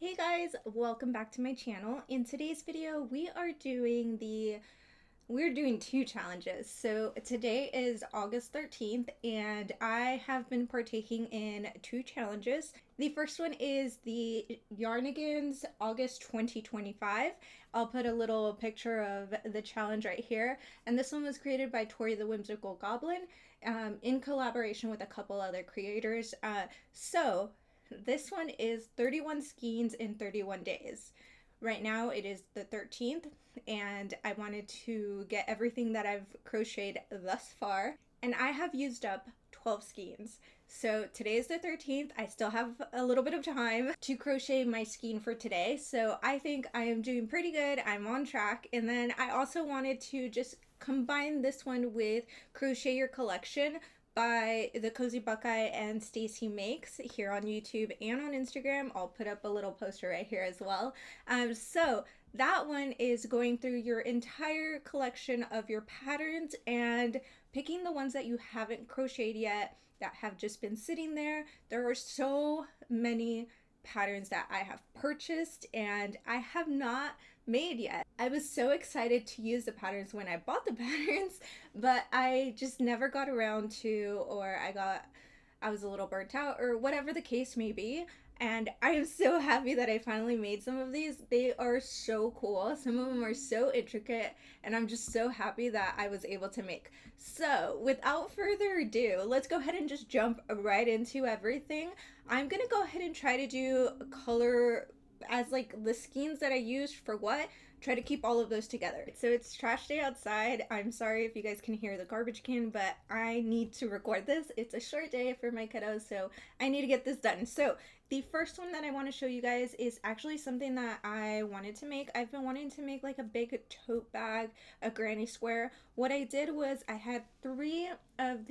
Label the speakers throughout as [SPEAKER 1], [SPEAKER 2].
[SPEAKER 1] Hey guys, welcome back to my channel. In today's video, we're doing two challenges. So today is August 13th and I have been partaking in two challenges. The first one is the Yarnigans August 2025. I'll put a little picture of the challenge right here. And this one was created by Tori the Whimsical Goblin in collaboration with a couple other creators. This one is 31 skeins in 31 days. Right now it is the 13th and I wanted to get everything that I've crocheted thus far, and I have used up 12 skeins. So today is the 13th. I still have a little bit of time to crochet my skein for today. So I think I am doing pretty good. I'm on track. And then I also wanted to just combine this one with Crochet Your Collection by the Cozy Buckeye and Stacy Makes here on YouTube and on Instagram. I'll put up a little poster right here as well. So that one is going through your entire collection of your patterns and picking the ones that you haven't crocheted yet that have just been sitting there. There are so many patterns that I have purchased and I have not made yet. I was so excited to use the patterns when I bought the patterns, but I just never got around to, or I was a little burnt out or whatever the case may be. And I am so happy that I finally made some of these. They are so cool. Some of them are so intricate and I'm just so happy that I was able to make. So without further ado, let's go ahead and just jump right into everything. I'm gonna go ahead and try to do color as like the skeins that I used for what, try to keep all of those together. So it's trash day outside. I'm sorry if you guys can hear the garbage can, but I need to record this. It's a short day for my kiddos, so I need to get this done. So the first one that I want to show you guys is actually something that I wanted to make. I've been wanting to make like a big tote bag, a granny square. What I did was I had three of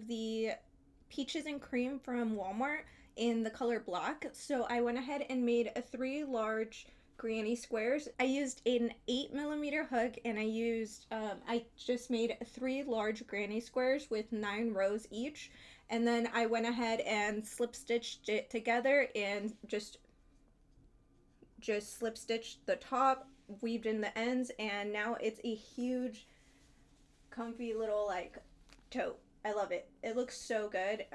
[SPEAKER 1] the peaches and cream from Walmart in the color black. So I went ahead and made three large granny squares. I used an 8mm hook and I just made three large granny squares with 9 rows each. And then I went ahead and slip stitched it together and just slip stitched the top, weaved in the ends, and now it's a huge comfy little like tote. I love it. It looks so good.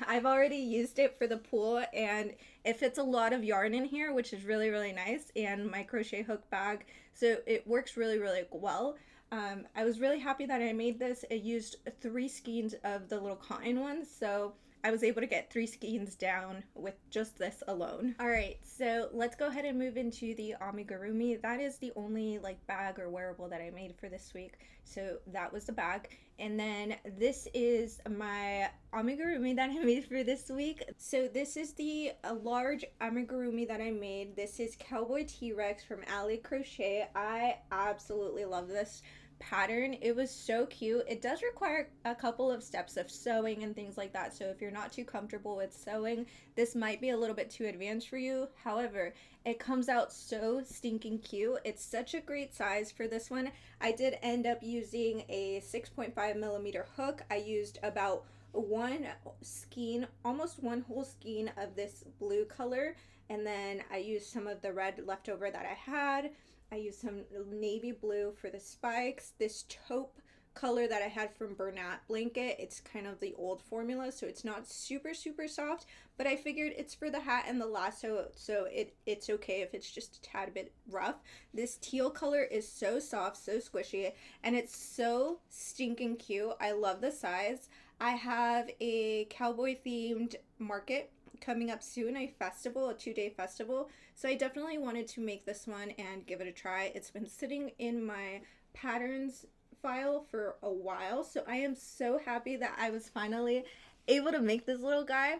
[SPEAKER 1] I've already used it for the pool and it fits a lot of yarn in here, which is really, really nice, and my crochet hook bag. So it works really, really well. I was really happy that I made this. I used 3 skeins of the little cotton ones, so I was able to get 3 skeins down with just this alone. Alright, so let's go ahead and move into the amigurumi. That is the only like bag or wearable that I made for this week. So that was the bag. And then this is my amigurumi that I made for this week. So this is the large amigurumi that I made. This is Cowboy TRex from Ali Crochet. I absolutely love this pattern. It was so cute. It does require a couple of steps of sewing and things like that, so if you're not too comfortable with sewing, this might be a little bit too advanced for you. However, it comes out so stinking cute. It's such a great size for this one. I did end up using a 6.5mm hook. I used about one skein, almost one whole skein of this blue color, and then I used some of the red leftover that I had. I used some navy blue for the spikes. This taupe color that I had from Bernat blanket, it's kind of the old formula, so it's not super soft, but I figured it's for the hat and the lasso, so it's okay if it's just a tad bit rough. This teal color is so soft, so squishy, and it's so stinking cute. I love the size. I have a cowboy themed market coming up soon, a 2-day festival, so I definitely wanted to make this one and give it a try. It's been sitting in my patterns file for a while, so I am so happy that I was finally able to make this little guy.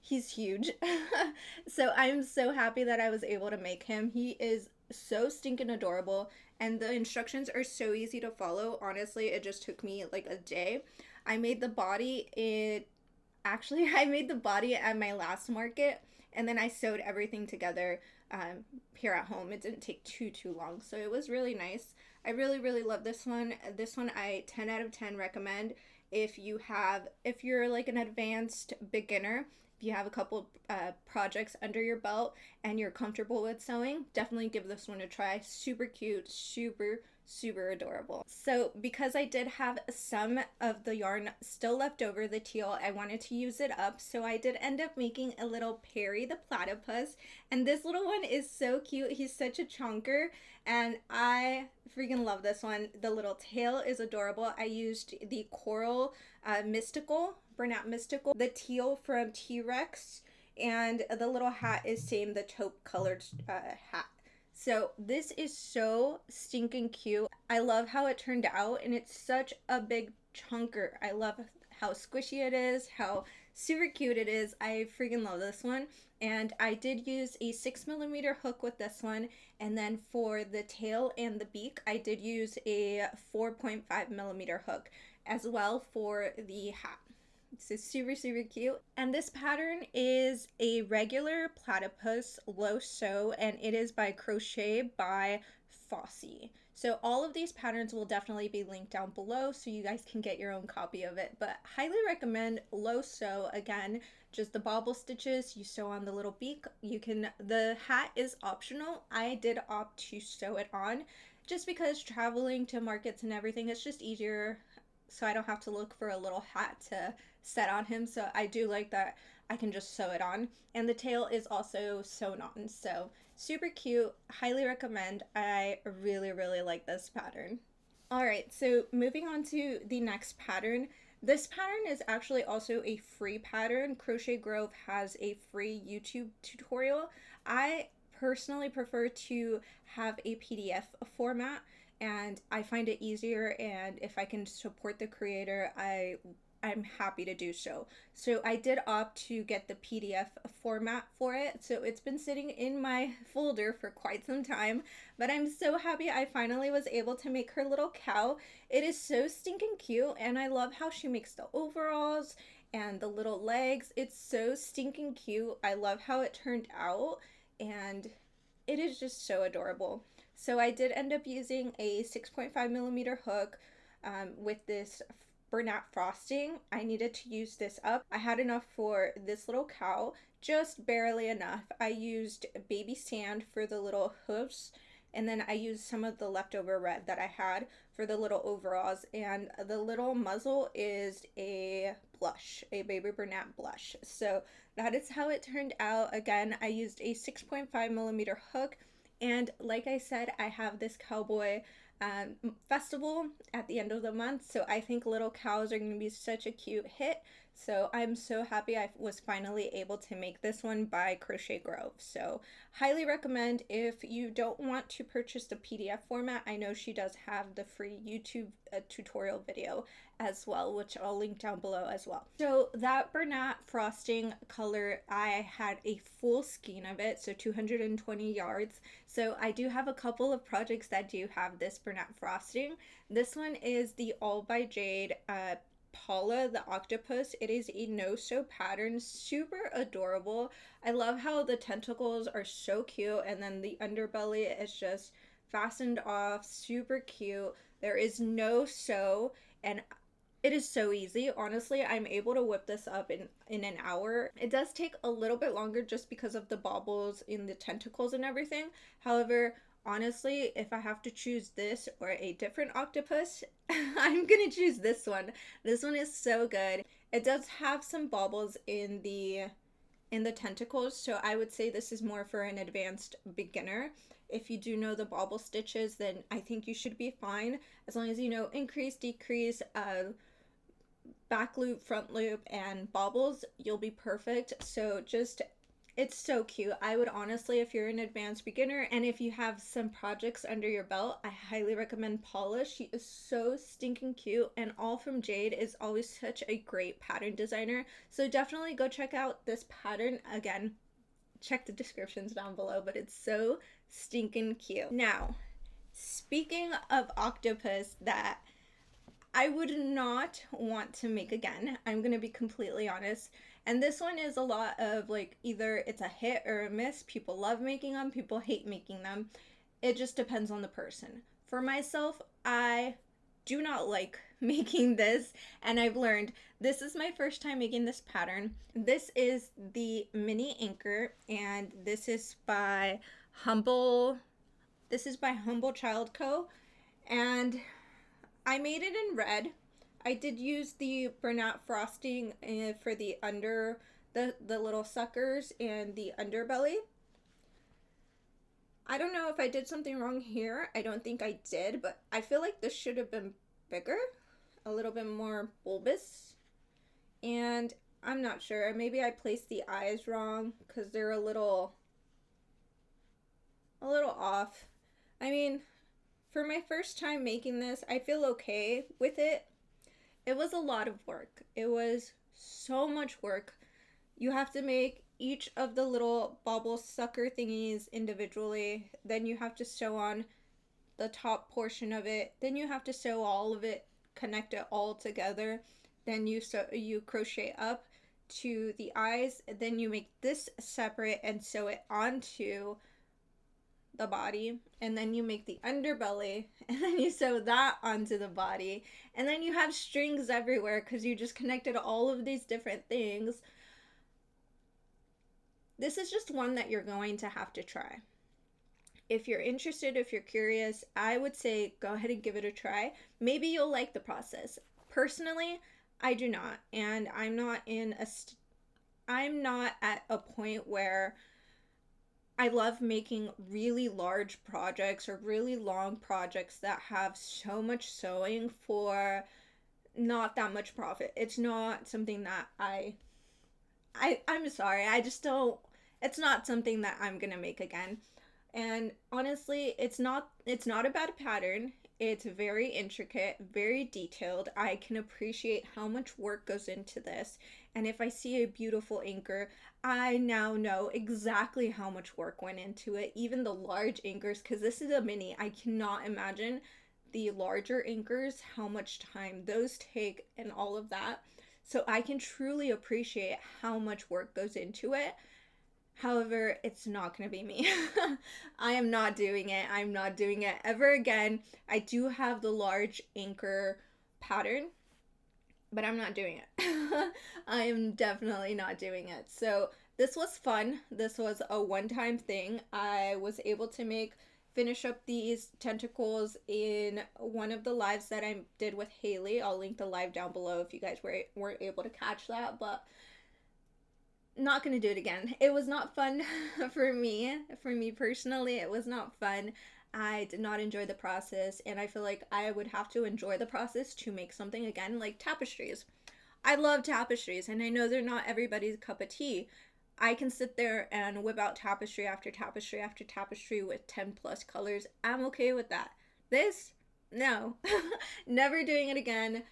[SPEAKER 1] He's huge. So I'm so happy that I was able to make him. He is so stinking adorable and the instructions are so easy to follow. Honestly, it just took me like a day. I made the body I made the body at my last market and then I sewed everything together here at home. It didn't take too long, so it was really nice. I really love this one. This one I 10 out of 10 recommend if you're like an advanced beginner. if you have a couple projects under your belt and you're comfortable with sewing, definitely give this one a try. Super cute, super adorable. So because I did have some of the yarn still left over, the teal, I wanted to use it up, so I did end up making a little Perry the platypus, and this little one is so cute. He's such a chonker, and I freaking love this one. The little tail is adorable. I used the coral mystical, burnout mystical, the teal from TRex, and the little hat is same, the taupe colored hat. So this is so stinking cute. I love how it turned out, and it's such a big chunker. I love how squishy it is, how super cute it is. I freaking love this one. And I did use a 6mm hook with this one, and then for the tail and the beak I did use a 4.5mm hook as well for the hat. This is super cute. And this pattern is a regular platypus low sew, and it is by Crochet by Fossy. So all of these patterns will definitely be linked down below so you guys can get your own copy of it, but highly recommend low sew. Again, just the bobble stitches, you sew on the little beak. The hat is optional. I did opt to sew it on just because traveling to markets and everything, it's just easier, so I don't have to look for a little hat to set on him. So I do like that I can just sew it on. And the tail is also sewn on, so super cute. Highly recommend. I really like this pattern. All right, so moving on to the next pattern. This pattern is actually also a free pattern. Crochet Grove has a free YouTube tutorial. I personally prefer to have a PDF format, and I find it easier, and if I can support the creator, I'm happy to do so. So I did opt to get the PDF format for it. So it's been sitting in my folder for quite some time, but I'm so happy I finally was able to make her little cow. It is so stinking cute, and I love how she makes the overalls and the little legs. It's so stinking cute. I love how it turned out, and it is just so adorable. So I did end up using a 6.5mm hook with this burnout frosting. I needed to use this up. I had enough for this little cow, just barely enough. I used baby sand for the little hoofs, and then I used some of the leftover red that I had for the little overalls, and the little muzzle is a blush, a baby burnout blush. So that is how it turned out. Again, I used a 6.5mm hook, and like I said, I have this cowboy festival at the end of the month, so I think little cows are going to be such a cute hit. So I'm so happy I was finally able to make this one by Crochet Grove. So highly recommend. If you don't want to purchase the PDF format, I know she does have the free YouTube tutorial video as well, which I'll link down below as well. So that burnout frosting color, I had a full skein of it, so 220 yards. So I do have a couple of projects that do have this burnout frosting. This one is the All by Jade Paula the Octopus. It is a no-sew pattern, super adorable. I love how the tentacles are so cute, and then the underbelly is just fastened off, super cute. There is no sew, and it is so easy. Honestly, I'm able to whip this up in an hour. It does take a little bit longer just because of the bobbles in the tentacles and everything. However, honestly, if I have to choose this or a different octopus, I'm gonna choose this one. This one is so good. It does have some bobbles in the tentacles, so I would say this is more for an advanced beginner. If you do know the bobble stitches, then I think you should be fine. As long as you know increase, decrease, back loop, front loop, and bobbles, you'll be perfect. So just, it's so cute. I would honestly, if you're an advanced beginner and if you have some projects under your belt, I highly recommend Paula. She is so stinking cute, and All from Jade is always such a great pattern designer. So definitely go check out this pattern. Again, check the descriptions down below, but it's so stinking cute. Now, speaking of octopus that I would not want to make again, I'm gonna be completely honest. And this one is a lot of like, either it's a hit or a miss. People love making them, people hate making them. It just depends on the person. For myself, I do not like making this, and I've learned this is my first time making this pattern. This is the mini anchor, and this is by Humble Child Co. And I made it in red. I did use the burnout frosting for the little suckers and the underbelly. I don't know if I did something wrong here. I don't think I did, but I feel like this should have been bigger, a little bit more bulbous. And I'm not sure. Maybe I placed the eyes wrong because they're a little off. I mean, for my first time making this, I feel okay with it. It was a lot of work. It was so much work. You have to make each of the little bobble sucker thingies individually. Then you have to sew on the top portion of it. Then you have to sew all of it, connect it all together. Then you crochet up to the eyes. Then you make this separate and sew it onto the body, and then you make the underbelly, and then you sew that onto the body, and then you have strings everywhere because you just connected all of these different things. This is just one that you're going to have to try. If you're interested, if you're curious, I would say go ahead and give it a try. Maybe you'll like the process. Personally, I do not, and I'm not at a point where I love making really large projects or really long projects that have so much sewing for not that much profit. It's not something that I'm sorry, I just don't, it's not something that I'm gonna make again. And honestly, it's not a bad pattern. It's very intricate, very detailed. I can appreciate how much work goes into this. And if I see a beautiful anchor, I now know exactly how much work went into it. Even the large anchors, because this is a mini, I cannot imagine the larger anchors, how much time those take and all of that. So I can truly appreciate how much work goes into it. However, it's not going to be me. I am not doing it. I'm not doing it ever again. I do have the large anchor pattern, but I'm not doing it. I am definitely not doing it. So this was fun. This was a one-time thing. I was able to finish up these tentacles in one of the lives that I did with Haley. I'll link the live down below if you guys weren't able to catch that, but not gonna do it again. It was not fun for me personally. It was not fun. I did not enjoy the process, and I feel like I would have to enjoy the process to make something again, like tapestries. I love tapestries, and I know they're not everybody's cup of tea. I can sit there and whip out tapestry after tapestry after tapestry with 10 plus colors. I'm okay with that. This, no. Never doing it again.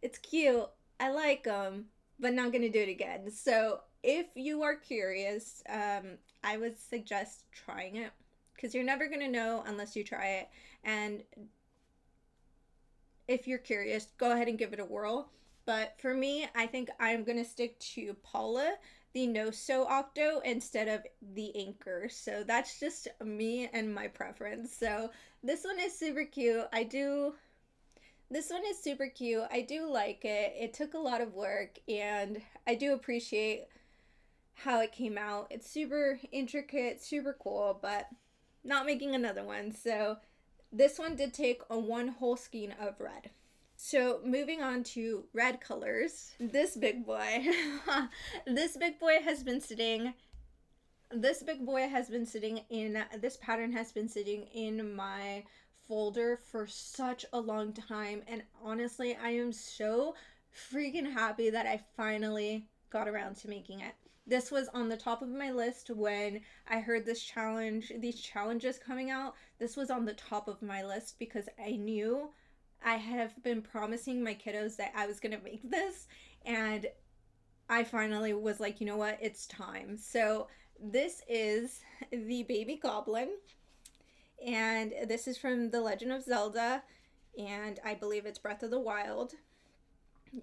[SPEAKER 1] It's cute. I like them, but not gonna do it again. So if you are curious, I would suggest trying it, because you're never going to know unless you try it. And if you're curious, go ahead and give it a whirl. But for me, I think I'm going to stick to Paula, the no-sew octo, instead of the anchor. So that's just me and my preference. So this one is super cute. This one is super cute. I do like it. It took a lot of work, and I do appreciate how it came out. It's super intricate, super cool, but not making another one. So this one did take one whole skein of red. So moving on to red colors, this big boy, this pattern has been sitting in my folder for such a long time, and honestly, I am so freaking happy that I finally got around to making it. This was on the top of my list when I heard these challenges coming out. This was on the top of my list because I knew I have been promising my kiddos that I was going to make this, and I finally was like, you know what, it's time. So this is the baby Goblin, and this is from The Legend of Zelda, and I believe it's Breath of the Wild.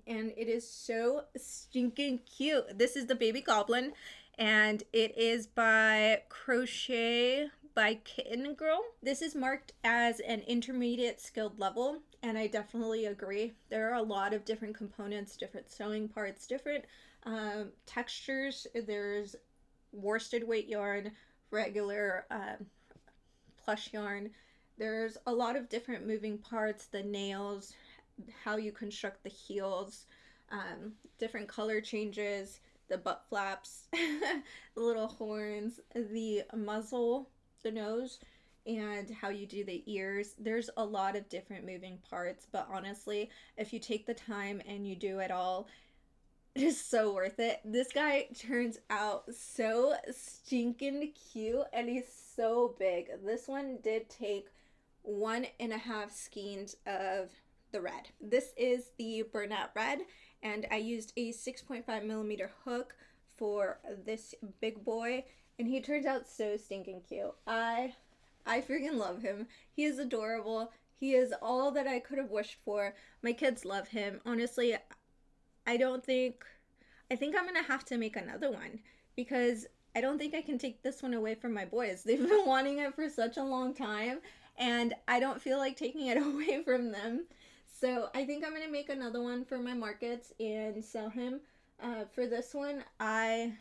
[SPEAKER 1] And it is so stinking cute. This is the baby Goblin, and it is by Crochet by Kitten Girl. This is marked as an intermediate skilled level, and I definitely agree. There are a lot of different components, different sewing parts, different textures. There's worsted weight yarn, regular plush yarn. There's a lot of different moving parts, the nails, how you construct the heels, different color changes, the butt flaps, the little horns, the muzzle, the nose, and how you do the ears. There's a lot of different moving parts, but honestly, if you take the time and you do it all, it is so worth it. This guy turns out so stinking cute, and he's so big. This one did take 1.5 skeins of the red. This is the Burnout Red, and I used a 6.5mm hook for this big boy, and he turns out so stinking cute. I freaking love him. He is adorable. He is all that I could have wished for. My kids love him. Honestly, I think I'm gonna have to make another one, because I don't think I can take this one away from my boys. They've been wanting it for such a long time, and I don't feel like taking it away from them. So I think I'm going to make another one for my markets and sell him. For this one, I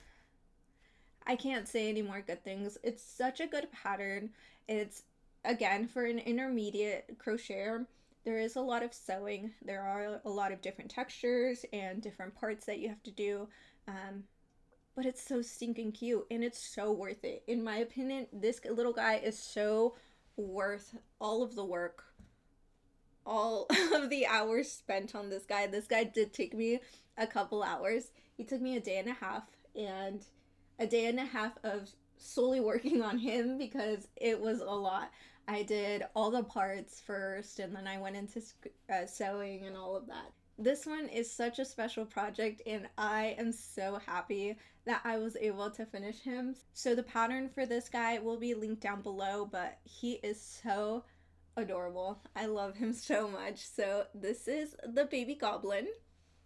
[SPEAKER 1] can't say any more good things. It's such a good pattern. It's, again, for an intermediate crocheter, there is a lot of sewing. There are a lot of different textures and different parts that you have to do. But it's so stinking cute, and it's so worth it. In my opinion, this little guy is so worth all of the work, all of the hours spent on this guy. This guy did take me a couple hours. He took me a day and a half, and a day and a half of solely working on him, because it was a lot. I did all the parts first, and then I went into sewing and all of that. This one is such a special project, and I am so happy that I was able to finish him. So the pattern for this guy will be linked down below, but he is so adorable. I love him so much. So this is the baby Goblin.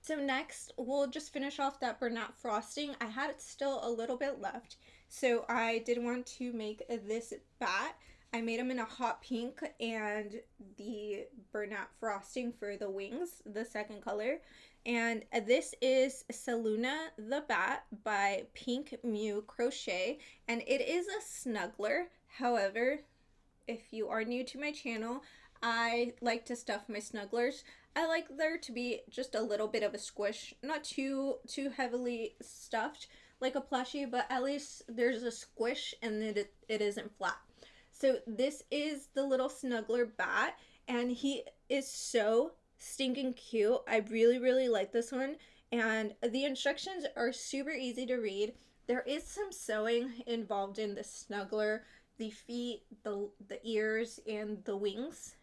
[SPEAKER 1] So next, we'll just finish off that burnout frosting. I had still a little bit left, so I did want to make this bat. I made them in a hot pink, and the burnout frosting for the wings, the second color. And this is Saluna the Bat by Pink Mew Crochet, and it is a snuggler. However, if you are new to my channel, I like to stuff my snugglers. I like there to be just a little bit of a squish, not too heavily stuffed like a plushie, but at least there's a squish and it isn't flat. So this is the little snuggler bat, and he is so stinking cute. I really like this one, and the instructions are super easy to read. There is some sewing involved in the snuggler, the feet, the ears, and the wings.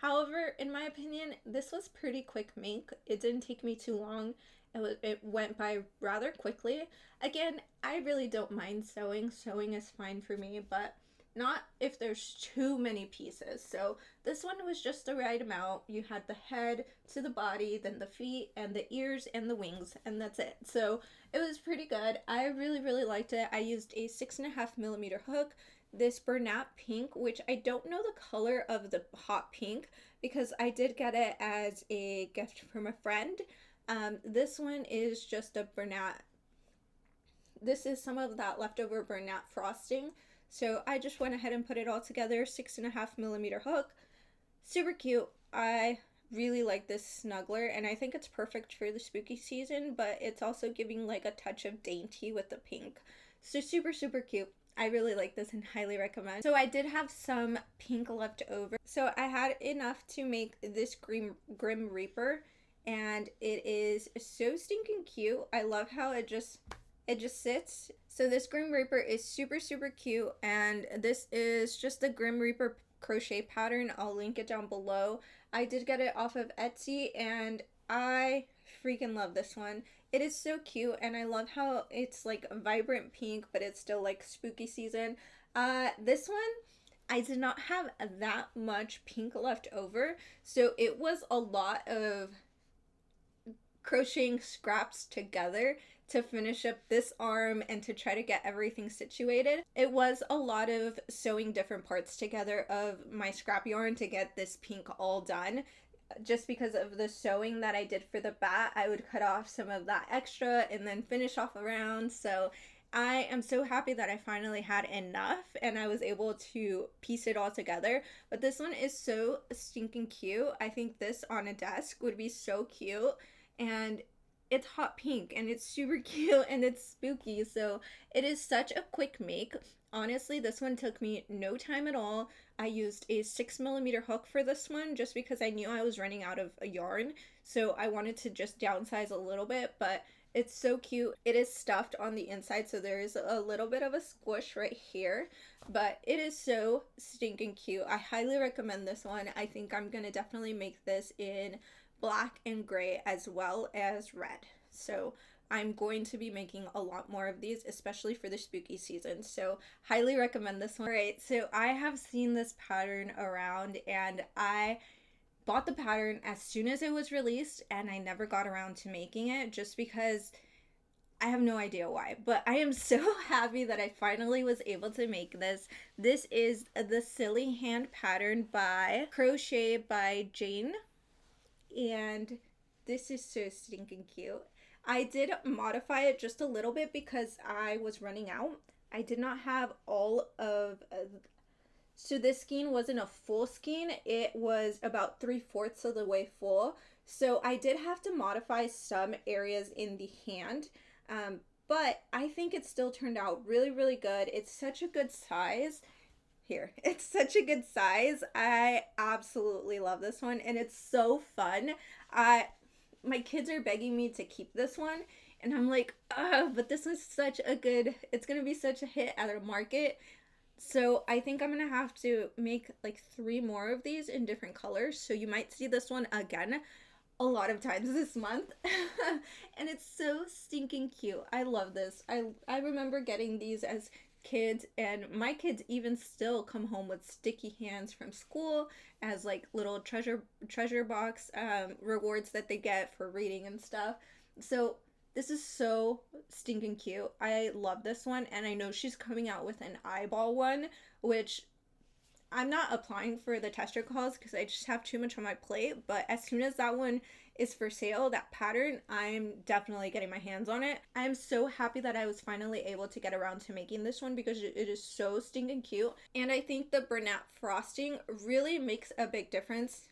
[SPEAKER 1] However, in my opinion, this was pretty quick make. It didn't take me too long. It went by rather quickly. Again, I really don't mind sewing. Sewing is fine for me, but not if there's too many pieces. So this one was just the right amount. You had the head to the body, then the feet and the ears and the wings, and that's it. So it was pretty good. I really liked it. I used a 6.5mm hook. This burnout pink, which I don't know the color of the hot pink because I did get it as a gift from a friend. This one is just a burnout. This is some of that leftover burnout frosting. So I just went ahead and put it all together, 6.5mm hook. Super cute. I really like this snuggler, and I think it's perfect for the spooky season, but it's also giving like a touch of dainty with the pink. So super cute. I really like this and highly recommend. So I did have some pink left over. So I had enough to make this Grim Reaper, and it is so stinking cute. I love how it just sits. So this Grim Reaper is super cute, and this is just the Grim Reaper crochet pattern. I'll link it down below. I did get it off of Etsy, and I freaking love this one. It is so cute, and I love how it's like a vibrant pink, but it's still like spooky season. This one, I did not have that much pink left over, so it was a lot of crocheting scraps together to finish up this arm and to try to get everything situated. It was a lot of sewing different parts together of my scrap yarn to get this pink all done. Just because of the sewing that I did for the bat, I would cut off some of that extra and then finish off around. So I am so happy that I finally had enough and I was able to piece it all together. But this one is so stinking cute. I think this on a desk would be so cute. And it's hot pink and it's super cute and it's spooky. So it is such a quick make. Honestly, this one took me no time at all. I used a 6mm hook for this one just because I knew I was running out of yarn. So I wanted to just downsize a little bit, but it's so cute. It is stuffed on the inside, so there is a little bit of a squish right here, but it is so stinking cute. I highly recommend this one. I think I'm gonna definitely make this in black and gray as well as red. So I'm going to be making a lot more of these, especially for the spooky season. So highly recommend this one. All right, so I have seen this pattern around and I bought the pattern as soon as it was released and I never got around to making it just because I have no idea why, but I am so happy that I finally was able to make this. This is the Silly Hand pattern by Crochet by Jane, and this is so stinking cute. I did modify it just a little bit because I was running out. I did not have all of so this skein wasn't a full skein, it was about 3/4 of the way full. So I did have to modify some areas in the hand, but I think it still turned out really, really good. It's such a good size. Here, it's such a good size. I absolutely love this one and it's so fun. My kids are begging me to keep this one and I'm like, but this is such a good, it's gonna be such a hit at a market. So I think I'm gonna have to make like 3 more of these in different colors. So you might see this one again a lot of times this month. And it's so stinking cute. I love this. I remember getting these as kids, and my kids even still come home with sticky hands from school as like little treasure box rewards that they get for reading and stuff. So this is so stinking cute. I love this one, and I know she's coming out with an eyeball one, which I'm not applying for the tester calls because I just have too much on my plate, but as soon as that one is for sale, that pattern, I'm definitely getting my hands on it. I'm so happy that I was finally able to get around to making this one because it is so stinking cute, and I think the burlap frosting really makes a big difference.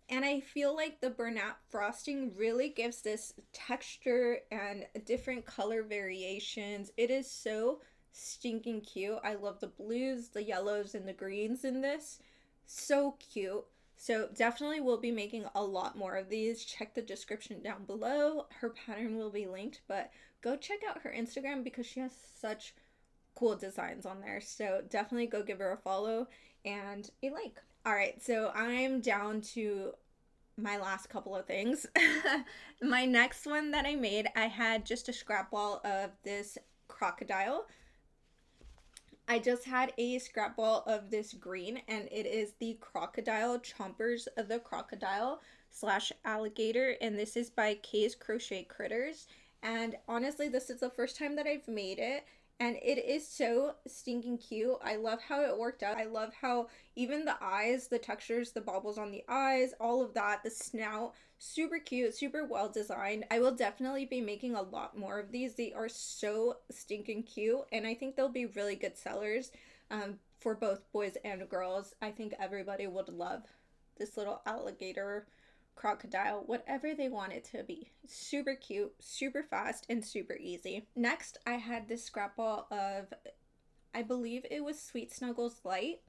[SPEAKER 1] And I feel like the burlap frosting really gives this texture and different color variations. It is so stinking cute. I love the blues, the yellows, and the greens in this. So cute. So definitely we'll be making a lot more of these. Check the description down below. Her pattern will be linked, but go check out her Instagram because she has such cool designs on there. So definitely go give her a follow and a like. Alright, so I'm down to my last couple of things. My next one that I made, I had just a scrap ball of this crocodile. I just had a scrap ball of this green, and it is the Crocodile Chompers of the Crocodile / alligator, and this is by Kay's Crochet Critters. And honestly, this is the first time that I've made it, and it is so stinking cute. I love how it worked out. I love how even the eyes, the textures, the baubles on the eyes, all of that, the snout, super cute, super well designed. I will definitely be making a lot more of these. They are so stinking cute, and I think they'll be really good sellers for both boys and girls. I think everybody would love this little alligator crocodile, whatever they want it to be. Super cute, super fast, and super easy. Next, I had this scrap ball of, I believe it was Sweet Snuggles Light,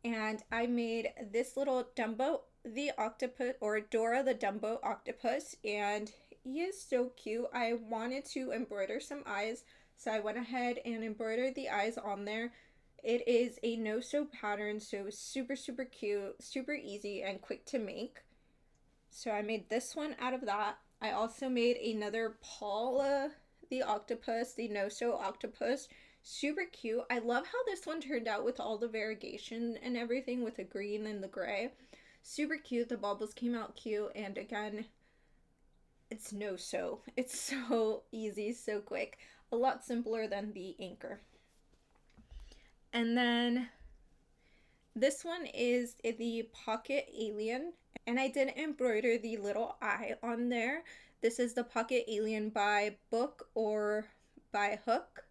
[SPEAKER 1] and I made this little Dumbo the octopus, or Dora the Dumbo octopus, and he is so cute. I wanted to embroider some eyes, so I went ahead and embroidered the eyes on there. It is a no-sew pattern, so super, super cute, super easy, and quick to make. So I made this one out of that. I also made another Paula the octopus, the no-sew octopus. Super cute. I love how this one turned out with all the variegation and everything with the green and the gray. Super cute. The baubles came out cute, and again, it's no sew. It's so easy, so quick. A lot simpler than the Anchor. And then this one is the Pocket Alien, and I did embroider the little eye on there. This is the Pocket Alien by Book or by Hook,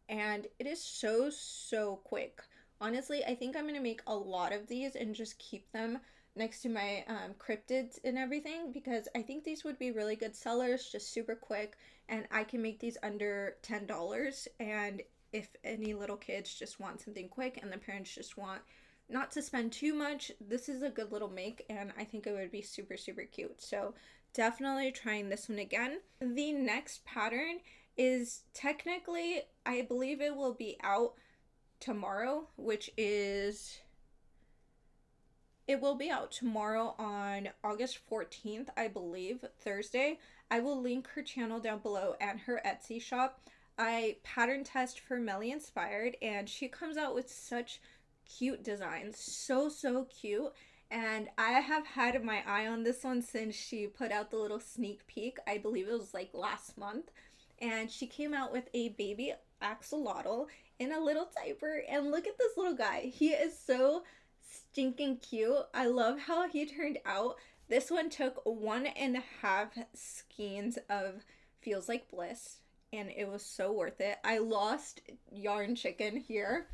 [SPEAKER 1] and it is so quick. Honestly, I think I'm gonna make a lot of these and just keep them next to my cryptids and everything, because I think these would be really good sellers, just super quick, and I can make these under $10. And if any little kids just want something quick and the parents just want not to spend too much, this is a good little make, and I think it would be super cute. So definitely trying this one again. The next pattern is technically, I believe it will be out tomorrow, which is, it will be out tomorrow on August 14th, I believe, Thursday. I will link her channel down below and her Etsy shop. I pattern test for Melly Inspired, and she comes out with such cute designs, so cute. And I have had my eye on this one since she put out the little sneak peek. I believe it was like last month, and she came out with a baby axolotl in a little diaper, and look at this little guy. He is so stinking cute. I love how he turned out. This one took 1.5 skeins of Feels Like Bliss, and it was so worth it. I lost yarn chicken here.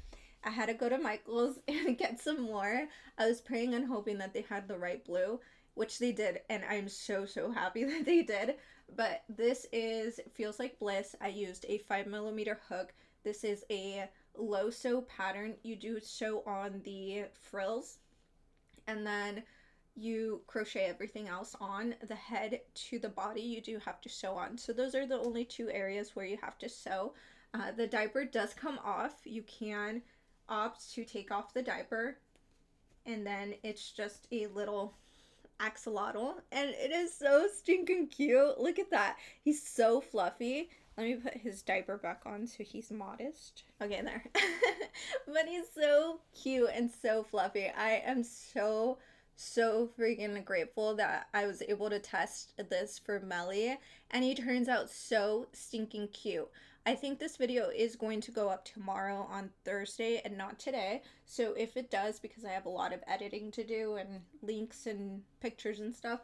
[SPEAKER 1] I had to go to Michael's and get some more. I was praying and hoping that they had the right blue, which they did, and I'm so happy that they did. But this is Feels Like Bliss. I used a 5mm hook. This is a low sew pattern. You do sew on the frills, and then you crochet everything else on. The head to the body you do have to sew on. So those are the only two areas where you have to sew. The diaper does come off. You can opt to take off the diaper, and then it's just a little axolotl, and it is so stinking cute. Look at that. He's so fluffy. Let me put his diaper back on so he's modest. Okay, there. But he's so cute and so fluffy. I am so freaking grateful that I was able to test this for Melly, and he turns out so stinking cute. I think this video is going to go up tomorrow on Thursday and not today. So if it does, because I have a lot of editing to do and links and pictures and stuff,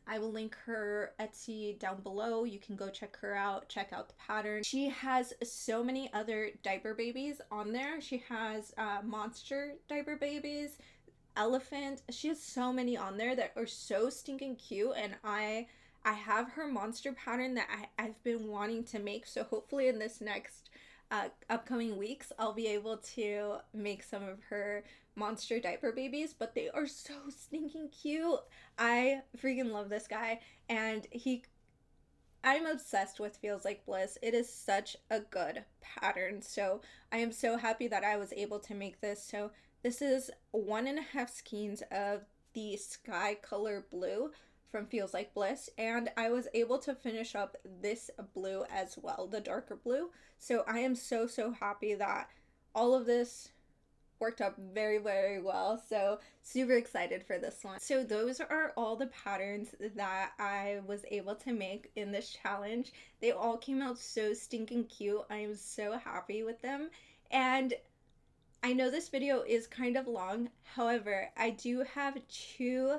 [SPEAKER 1] I will link her Etsy down below. You can go check her out, check out the pattern. She has so many other diaper babies on there. She has monster diaper babies, elephant. She has so many on there that are so stinking cute, and I have her monster pattern that I've been wanting to make, so hopefully in this next upcoming weeks I'll be able to make some of her monster diaper babies, but they are so stinking cute. I freaking love this guy, and I'm obsessed with Feels Like Bliss. It is such a good pattern, so I am so happy that I was able to make this. So this is 1.5 skeins of the sky color blue from Feels Like Bliss, and I was able to finish up this blue as well, the darker blue. So I am so happy that all of this worked out very well. So super excited for this one. So those are all the patterns that I was able to make in this challenge. They all came out so stinking cute. I am so happy with them, and I know this video is kind of long. However, I do have 2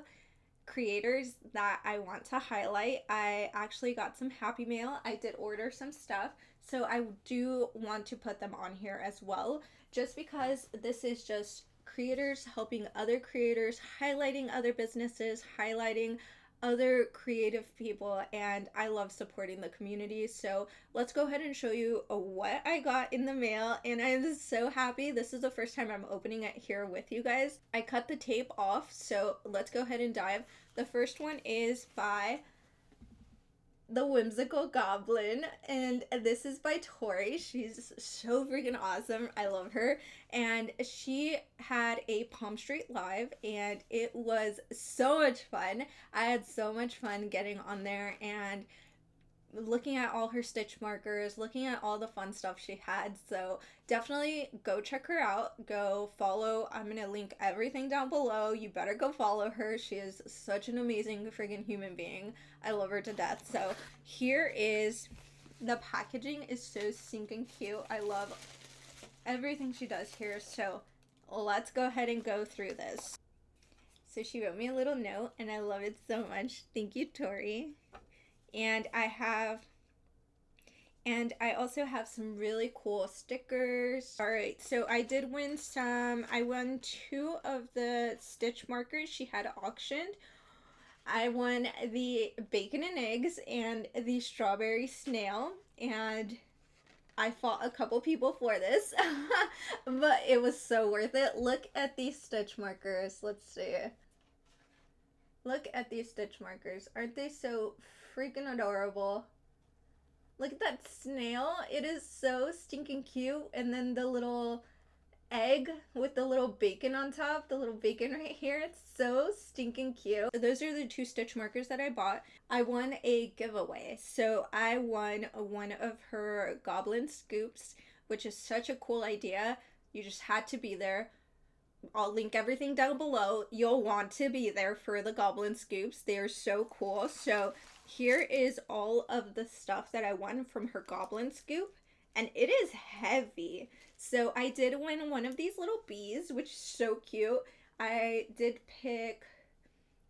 [SPEAKER 1] creators that I want to highlight. I actually got some happy mail. I did order some stuff, so I do want to put them on here as well, just because this is just creators helping other creators, highlighting other businesses, highlighting other creative people, and I love supporting the community. So let's go ahead and show you what I got in the mail, and I'm so happy. This is the first time I'm opening it here with you guys. I cut the tape off, so let's go ahead and dive. The first one is by the Whimsical Goblin, and this is by Tori. She's so freaking awesome. I love her. And she had a Palmstreet live, and it was so much fun. I had so much fun getting on there, and looking at all her stitch markers, looking at all the fun stuff she had. So definitely go check her out. Go follow. I'm going to link everything down below. You better go follow her. She is such an amazing friggin' human being. I love her to death. So here is, the packaging is so stinking cute. I love everything she does here. So let's go ahead and go through this. So she wrote me a little note and I love it so much. Thank you, Tori. And I also have some really cool stickers. Alright, so I did win some. I won 2 of the stitch markers she had auctioned. I won the bacon and eggs and the strawberry snail. And I fought a couple people for this. But it was so worth it. Look at these stitch markers. Let's see. Look at these stitch markers. Aren't they so freaking adorable? Look at that snail. It is so stinking cute. And then the little egg with the little bacon on top, the little bacon right here. It's so stinking cute. Those are the 2 stitch markers that I bought. I won a giveaway. So I won one of her Goblin scoops, which is such a cool idea. You just had to be there. I'll link everything down below. You'll want to be there for the Goblin scoops. They are so cool. So here is all of the stuff that I won from her Goblin scoop. And it is heavy. So I did win one of these little bees, which is so cute. I did pick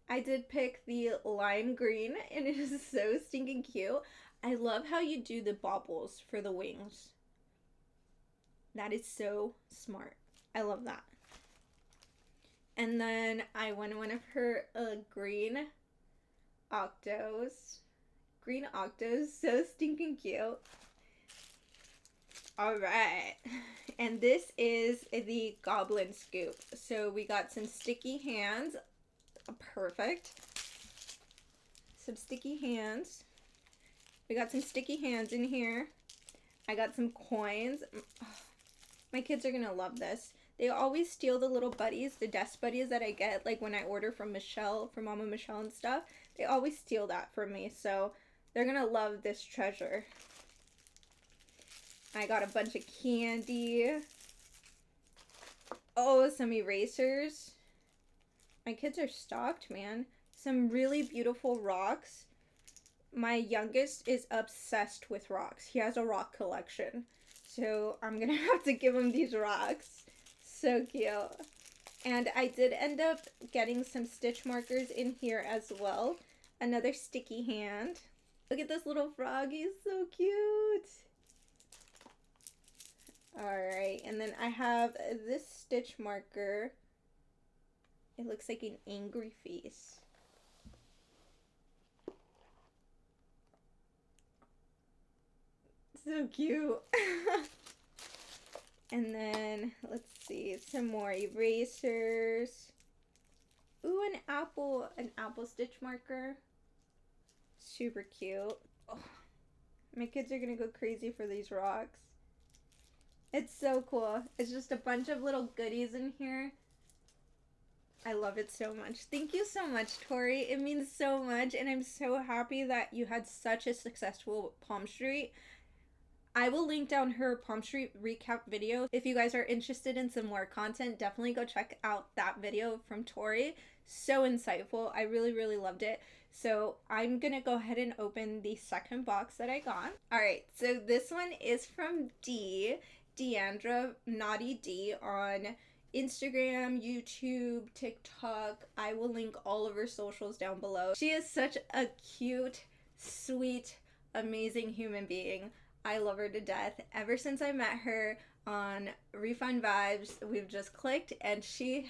[SPEAKER 1] the lime green, and it is so stinking cute. I love how you do the baubles for the wings. That is so smart. I love that. And then I won one of her green octos. Green octos, so stinking cute. Alright, and this is the Goblin scoop. So we got some sticky hands. Perfect. Some sticky hands. We got some sticky hands in here. I got some coins. My kids are gonna love this. They always steal the little buddies, the desk buddies that I get, like when I order from Michelle, from Mama Michelle and stuff. They always steal that from me, so they're gonna love this treasure. I got a bunch of candy. Oh, some erasers. My kids are stocked, man. Some really beautiful rocks. My youngest is obsessed with rocks. He has a rock collection. So I'm gonna have to give him these rocks. So cute. And I did end up getting some stitch markers in here as well. Another sticky hand. Look at this little frog. He's so cute. Alright, and then I have this stitch marker. It looks like an angry face. So cute. And then, let's see, some more erasers. Ooh, an apple stitch marker. Super cute. Oh, my kids are gonna go crazy for these rocks. It's so cool. It's just a bunch of little goodies in here. I love it so much. Thank you so much, Tori. It means so much, and I'm so happy that you had such a successful Palmstreet. I will link down her Palmstreet recap video. If you guys are interested in some more content, definitely go check out that video from Tori. So insightful. I really, really loved it. So I'm gonna go ahead and open the second box that I got. Alright, so this one is from Deandra Naughty D on Instagram, YouTube, TikTok. I will link all of her socials down below. She is such a cute, sweet, amazing human being. I love her to death. Ever since I met her on Refund Vibes, we've just clicked, and she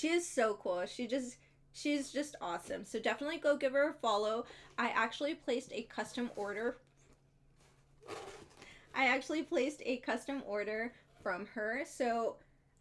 [SPEAKER 1] is so cool. She's just awesome. So definitely go give her a follow. I actually placed a custom order from her. So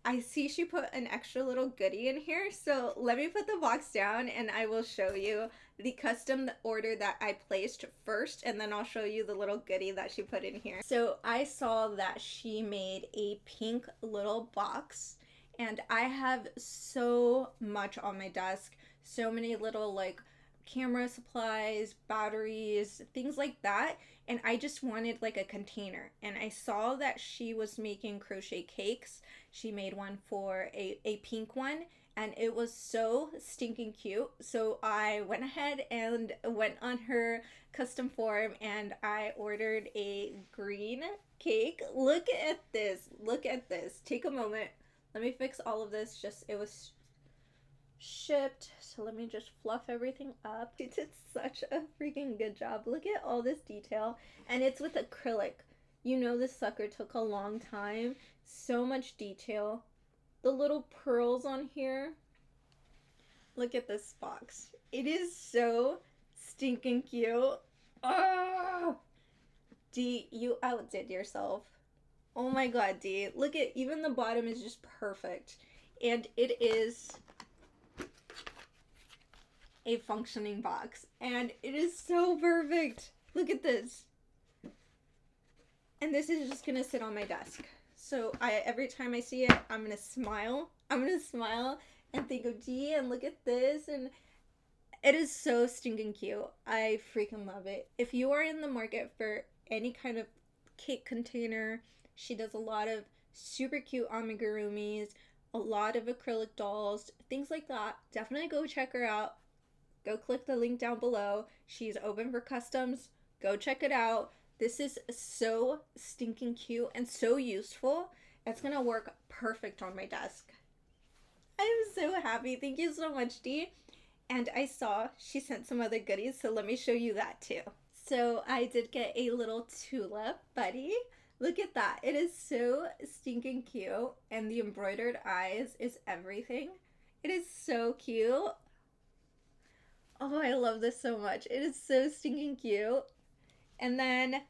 [SPEAKER 1] I see she put an extra little goodie in here. So let me put the box down and I will show you the custom order that I placed first, and then I'll show you the little goodie that she put in here. So I saw that she made a pink little box, and I have so much on my desk, so many little like camera supplies, batteries, things like that. And I just wanted like a container. And I saw that she was making crochet cakes. She made one for a pink one, and it was so stinking cute. So I went ahead and went on her custom form and I ordered a green cake. Look at this. Look at this. Take a moment. Let me fix all of this. Just, it was shipped, so let me just fluff everything up. She did such a freaking good job. Look at all this detail, and it's with acrylic. You know, this sucker took a long time. So much detail. The little pearls on here. Look at this box. It is so stinking cute. Oh, D, you outdid yourself. Oh my god, D. Look at, even the bottom is just perfect. And it is a functioning box, and it is so perfect. Look at this. And this is just gonna sit on my desk, so every time I see it, I'm gonna smile. And think of D, and look at this, and it is so stinking cute. I freaking love it. If you are in the market for any kind of cake container, she does a lot of super cute amigurumis, a lot of acrylic dolls, things like that. Definitely go check her out. Go click the link down below. She's open for customs. Go check it out. This is so stinking cute and so useful. It's gonna work perfect on my desk. I am so happy. Thank you so much, Dee. And I saw she sent some other goodies, so let me show you that too. So I did get a little tulip buddy. Look at that. It is so stinking cute, and the embroidered eyes is everything. It is so cute. Oh, I love this so much. It is so stinking cute. And then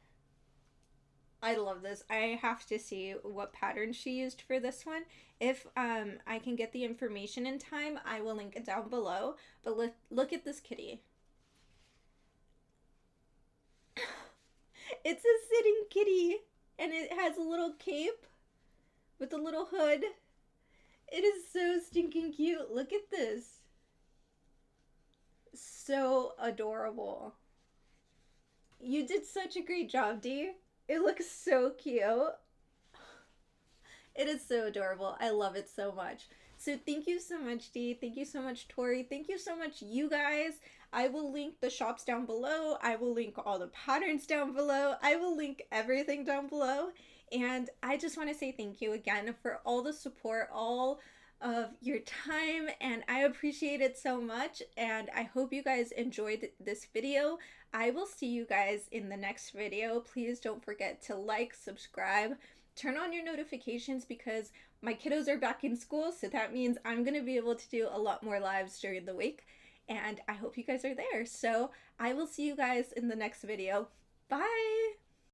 [SPEAKER 1] I love this. I have to see what pattern she used for this one. If I can get the information in time, I will link it down below. But look at this kitty. It's a sitting kitty, and it has a little cape with a little hood. It is so stinking cute. Look at this. So adorable. You did such a great job, Dee. It looks so cute. It is so adorable. I love it so much. So thank you so much, Dee. Thank you so much, Tori. Thank you so much, you guys. I will link the shops down below. I will link all the patterns down below. I will link everything down below. And I just want to say thank you again for all the support, all of your time, and I appreciate it so much. And I hope you guys enjoyed this video. I will see you guys in the next video. Please don't forget to like, subscribe, turn on your notifications, because my kiddos are back in school, so that means I'm gonna be able to do a lot more lives during the week, and I hope you guys are there. So I will see you guys in the next video. Bye!